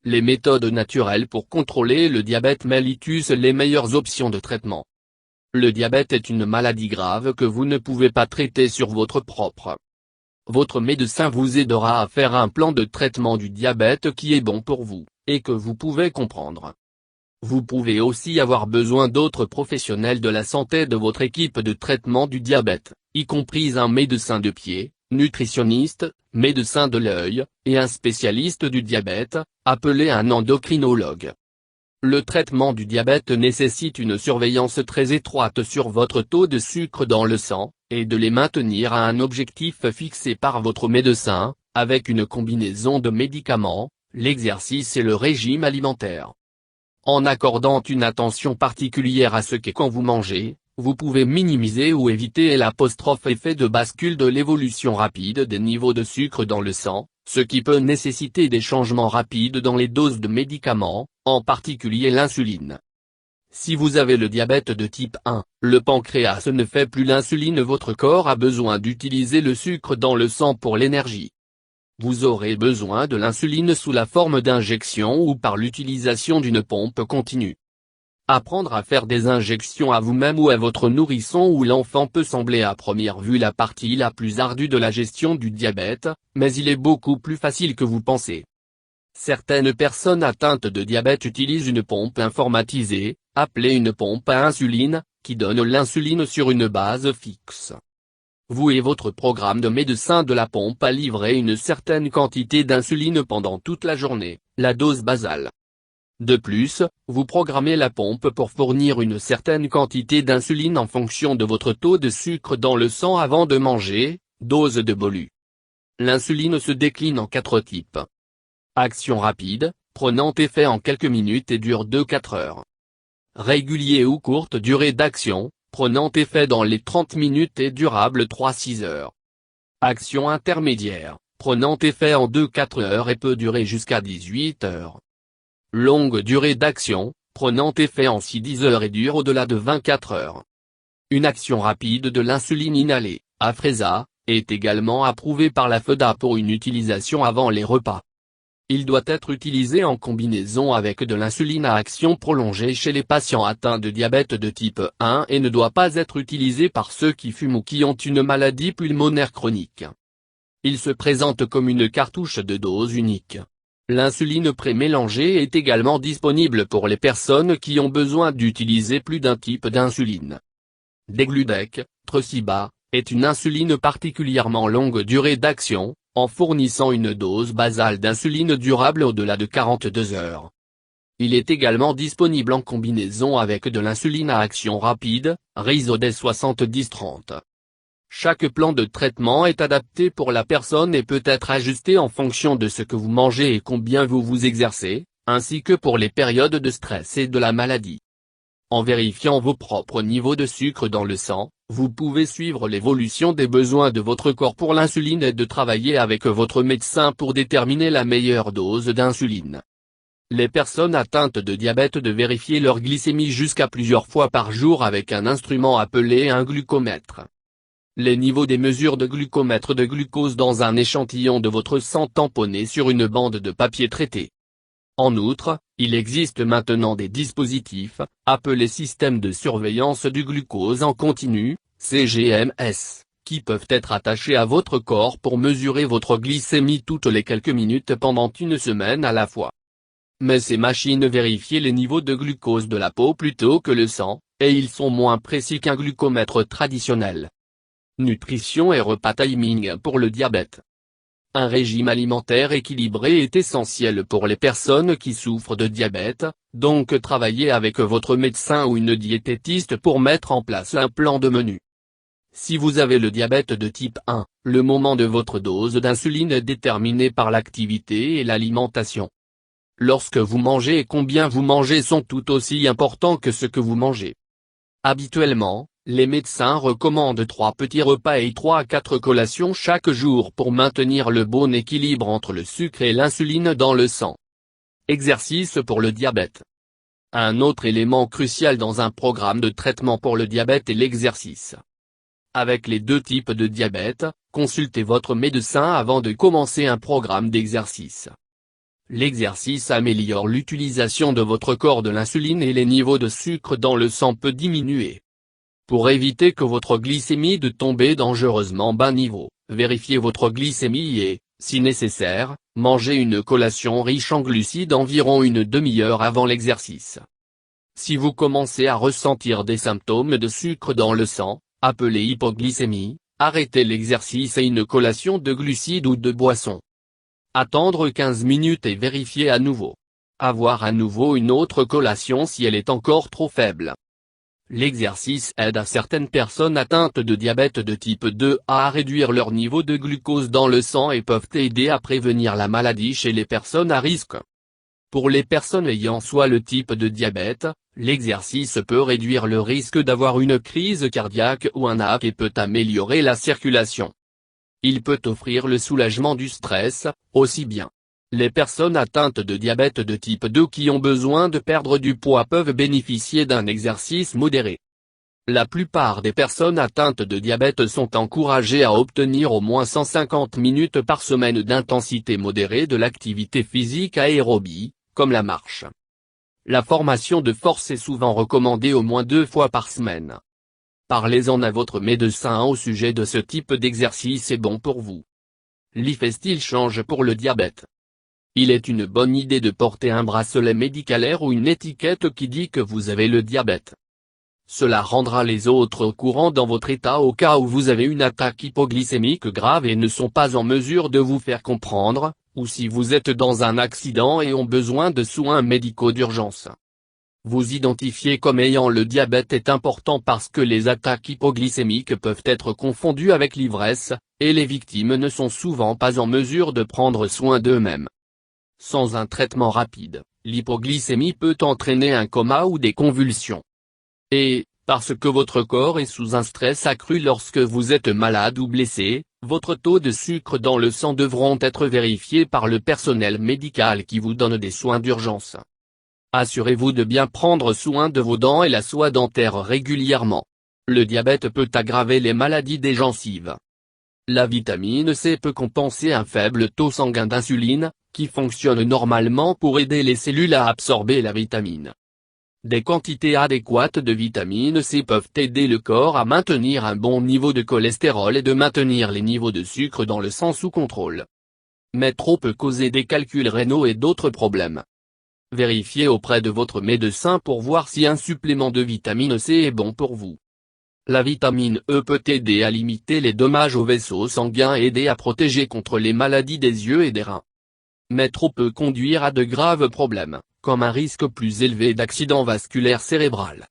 Les méthodes naturelles pour contrôler le diabète mellitus. Les meilleures options de traitement. Le diabète est une maladie grave que vous ne pouvez pas traiter sur votre propre. Votre médecin vous aidera à faire un plan de traitement du diabète qui est bon pour vous, et que vous pouvez comprendre. Vous pouvez aussi avoir besoin d'autres professionnels de la santé de votre équipe de traitement du diabète, y compris un médecin de pied, nutritionniste, médecin de l'œil, et un spécialiste du diabète, appelé un endocrinologue. Le traitement du diabète nécessite une surveillance très étroite sur votre taux de sucre dans le sang, et de les maintenir à un objectif fixé par votre médecin, avec une combinaison de médicaments, l'exercice et le régime alimentaire. En accordant une attention particulière à ce qu'est quand vous mangez, vous pouvez minimiser ou éviter l'effet de bascule de l'évolution rapide des niveaux de sucre dans le sang, ce qui peut nécessiter des changements rapides dans les doses de médicaments, en particulier l'insuline. Si vous avez le diabète de type 1, le pancréas ne fait plus l'insuline. Votre corps a besoin d'utiliser le sucre dans le sang pour l'énergie. Vous aurez besoin de l'insuline sous la forme d'injection ou par l'utilisation d'une pompe continue. Apprendre à faire des injections à vous-même ou à votre nourrisson ou l'enfant peut sembler à première vue la partie la plus ardue de la gestion du diabète, mais il est beaucoup plus facile que vous pensez. Certaines personnes atteintes de diabète utilisent une pompe informatisée, appelée une pompe à insuline, qui donne l'insuline sur une base fixe. Vous et votre programme de médecin de la pompe a livré une certaine quantité d'insuline pendant toute la journée, la dose basale. De plus, vous programmez la pompe pour fournir une certaine quantité d'insuline en fonction de votre taux de sucre dans le sang avant de manger, dose de BOLU. L'insuline se décline en 4 types. Action rapide, prenant effet en quelques minutes et dure 2-4 heures. Régulier ou courte durée d'action, prenant effet dans les 30 minutes et durable 3-6 heures. Action intermédiaire, prenant effet en 2-4 heures et peut durer jusqu'à 18 heures. Longue durée d'action, prenant effet en 6-10 heures et dure au-delà de 24 heures. Une action rapide de l'insuline inhalée, Afrezza, est également approuvée par la FDA pour une utilisation avant les repas. Il doit être utilisé en combinaison avec de l'insuline à action prolongée chez les patients atteints de diabète de type 1 et ne doit pas être utilisé par ceux qui fument ou qui ont une maladie pulmonaire chronique. Il se présente comme une cartouche de dose unique. L'insuline pré-mélangée est également disponible pour les personnes qui ont besoin d'utiliser plus d'un type d'insuline. Degludec, Tresiba, est une insuline particulièrement longue durée d'action, en fournissant une dose basale d'insuline durable au-delà de 42 heures. Il est également disponible en combinaison avec de l'insuline à action rapide, Rizodès 70-30. Chaque plan de traitement est adapté pour la personne et peut être ajusté en fonction de ce que vous mangez et combien vous vous exercez, ainsi que pour les périodes de stress et de la maladie. En vérifiant vos propres niveaux de sucre dans le sang, vous pouvez suivre l'évolution des besoins de votre corps pour l'insuline et de travailler avec votre médecin pour déterminer la meilleure dose d'insuline. Les personnes atteintes de diabète de vérifier leur glycémie jusqu'à plusieurs fois par jour avec un instrument appelé un glucomètre. Les niveaux des mesures de glucomètre de glucose dans un échantillon de votre sang tamponné sur une bande de papier traité. En outre, il existe maintenant des dispositifs, appelés systèmes de surveillance du glucose en continu, CGMS, qui peuvent être attachés à votre corps pour mesurer votre glycémie toutes les quelques minutes pendant une semaine à la fois. Mais ces machines vérifient les niveaux de glucose de la peau plutôt que le sang, et ils sont moins précis qu'un glucomètre traditionnel. Nutrition et repas timing pour le diabète. Un régime alimentaire équilibré est essentiel pour les personnes qui souffrent de diabète, donc travaillez avec votre médecin ou une diététiste pour mettre en place un plan de menu. Si vous avez le diabète de type 1, le moment de votre dose d'insuline est déterminé par l'activité et l'alimentation. Lorsque vous mangez et combien vous mangez sont tout aussi importants que ce que vous mangez. Habituellement, les médecins recommandent 3 petits repas et 3 à 4 collations chaque jour pour maintenir le bon équilibre entre le sucre et l'insuline dans le sang. Exercice pour le diabète. Un autre élément crucial dans un programme de traitement pour le diabète est l'exercice. Avec les 2 types de diabète, consultez votre médecin avant de commencer un programme d'exercice. l'exercice améliore l'utilisation de votre corps de l'insuline et les niveaux de sucre dans le sang peut diminuer. Pour éviter que votre glycémie de tombe dangereusement bas niveau, vérifiez votre glycémie et, si nécessaire, mangez une collation riche en glucides environ une demi-heure avant l'exercice. Si vous commencez à ressentir des symptômes de sucre dans le sang, appelé hypoglycémie, arrêtez l'exercice et une collation de glucides ou de boissons. Attendre 15 minutes et vérifier à nouveau. Avoir à nouveau une autre collation si elle est encore trop faible. L'exercice aide à certaines personnes atteintes de diabète de type 2 à réduire leur niveau de glucose dans le sang et peuvent aider à prévenir la maladie chez les personnes à risque. Pour les personnes ayant soit le type de diabète, l'exercice peut réduire le risque d'avoir une crise cardiaque ou un AVC et peut améliorer la circulation. Il peut offrir le soulagement du stress, aussi bien. Les personnes atteintes de diabète de type 2 qui ont besoin de perdre du poids peuvent bénéficier d'un exercice modéré. La plupart des personnes atteintes de diabète sont encouragées à obtenir au moins 150 minutes par semaine d'intensité modérée de l'activité physique aérobie, comme la marche. La formation de force est souvent recommandée au moins 2 fois par semaine. Parlez-en à votre médecin au sujet de ce type d'exercice est bon pour vous. L'IFE-Style change pour le diabète. Il est une bonne idée de porter un bracelet médicalaire ou une étiquette qui dit que vous avez le diabète. Cela rendra les autres au courant dans votre état au cas où vous avez une attaque hypoglycémique grave et ne sont pas en mesure de vous faire comprendre, ou si vous êtes dans un accident et ont besoin de soins médicaux d'urgence. Vous identifier comme ayant le diabète est important parce que les attaques hypoglycémiques peuvent être confondues avec l'ivresse, et les victimes ne sont souvent pas en mesure de prendre soin d'eux-mêmes. Sans un traitement rapide, l'hypoglycémie peut entraîner un coma ou des convulsions. Et, parce que votre corps est sous un stress accru lorsque vous êtes malade ou blessé, votre taux de sucre dans le sang devront être vérifiés par le personnel médical qui vous donne des soins d'urgence. Assurez-vous de bien prendre soin de vos dents et la soie dentaire régulièrement. Le diabète peut aggraver les maladies des gencives. La vitamine C peut compenser un faible taux sanguin d'insuline, qui fonctionne normalement pour aider les cellules à absorber la vitamine. Des quantités adéquates de vitamine C peuvent aider le corps à maintenir un bon niveau de cholestérol et de maintenir les niveaux de sucre dans le sang sous contrôle. Mais trop peut causer des calculs rénaux et d'autres problèmes. Vérifiez auprès de votre médecin pour voir si un supplément de vitamine C est bon pour vous. La vitamine E peut aider à limiter les dommages aux vaisseaux sanguins et aider à protéger contre les maladies des yeux et des reins. Mais trop peut conduire à de graves problèmes, comme un risque plus élevé d'accident vasculaire cérébral.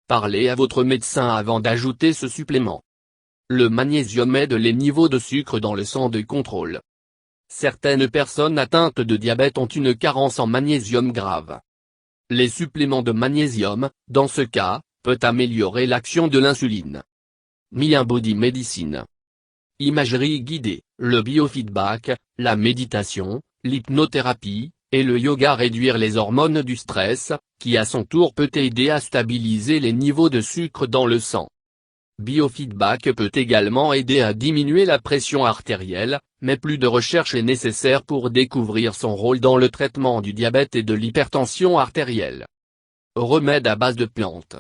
Parlez à votre médecin avant d'ajouter ce supplément. Le magnésium aide les niveaux de sucre dans le sang de contrôle. Certaines personnes atteintes de diabète ont une carence en magnésium grave. Les suppléments de magnésium, dans ce cas, peut améliorer l'action de l'insuline. Body Medicine. Imagerie guidée, le biofeedback, la méditation, l'hypnothérapie, et le yoga réduire les hormones du stress, qui à son tour peut aider à stabiliser les niveaux de sucre dans le sang. Biofeedback peut également aider à diminuer la pression artérielle, mais plus de recherche est nécessaire pour découvrir son rôle dans le traitement du diabète et de l'hypertension artérielle. Remède à base de plantes.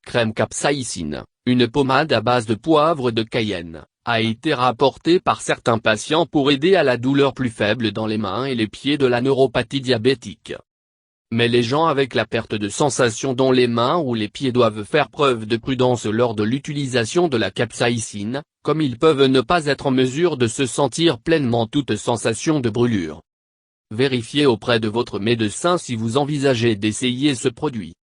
Crème capsaïcine, une pommade à base de poivre de Cayenne, a été rapportée par certains patients pour aider à la douleur plus faible dans les mains et les pieds de la neuropathie diabétique. Mais les gens avec la perte de sensation dans les mains ou les pieds doivent faire preuve de prudence lors de l'utilisation de la capsaïcine, comme ils peuvent ne pas être en mesure de se sentir pleinement toute sensation de brûlure. Vérifiez auprès de votre médecin si vous envisagez d'essayer ce produit.